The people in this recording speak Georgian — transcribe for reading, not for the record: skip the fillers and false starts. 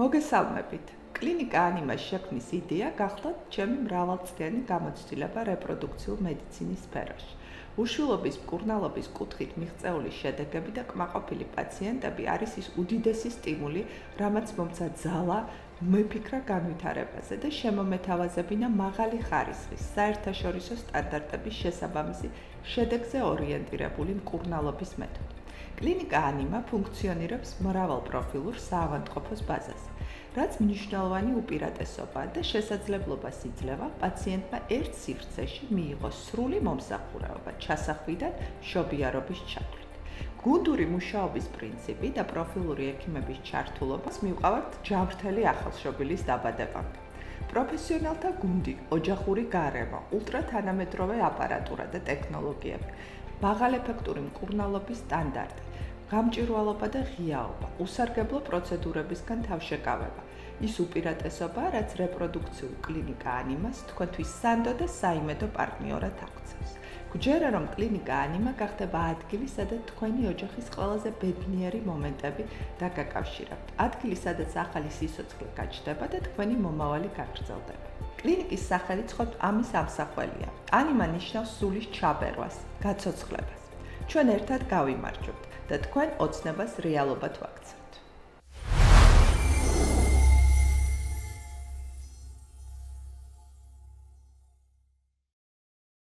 მოგესალმებით. კლინიკა ანიმას შექმნის იდეა გახლავთ ჩემი მრავალწლიანი გამოცდილება რეპროდუქციულ მედიცინის სფეროში. უშვილობის მკურნალობის კუთხით მიღწეული შედეგები და კმაყოფილი პაციენტები არის ის უდიდესი სტიმული, რამაც მომცა ძალა მეფიქრა განვითარებაზე და შემომეთავაზებინა მაღალი ხარისხის საერთაშორისო სტანდარტების შესაბამისი შედეგზე ორიენტირებული მკურნალობის მეთოდი. კლინიკა ანიმა ფუნქციონირებს მრავალპროფილურ საავადმყოფოს ბაზაზე, რაც მნიშვნელოვანი უპირატესობაა და შესაძლებლობას იძლევა პაციენტმა ერთ სივრცეში მიიღოს სრული მომსახურება ჩასახვიდან მშობიარობის ჩათვლით. გუნდური მუშაობის პრინციპი და პროფილური ექიმების ჩართულობას მივყავართ ჯანმრთელი ახალშობილის დაბადებამდე. პროფესიონალთა გუნდი, ოჯახური გარემო, ულტრათანამედროვე აპარატურა და ტექნოლოგიები, მაღალეფექტური მკურნალობის სტანდარტი, გამჭვირვალობა და ღიაობა, usargeblo პროცედურებისგან თავშეკავება. ის უპირატესობაა, რაც რეპროდუქციულ კლინიკა ანიმას თქვენთვის სანდო და საიმედო პარტნიორად აღწევს. გვჯერა, რომ კლინიკა ანიმა გახდება ადგილი, სადაც თქვენი ოჯახის ყველაზე ბედნიერი მომენტები დაგაკავშირებთ. ადგილი, სადაც ახალი სიცოცხლე გაჩნდება და თქვენი მომავალი გაგრძელდება. კლინიკის სახელიც ხოთ ამის ამსახველია. ანიმა ნიშნავს სულის ჩაბერვას, გაცოცხლებას. ჩვენ ერთად გავიმარჯვებთ და თქვენ ოცნებას რეალობად ვაქცევთ.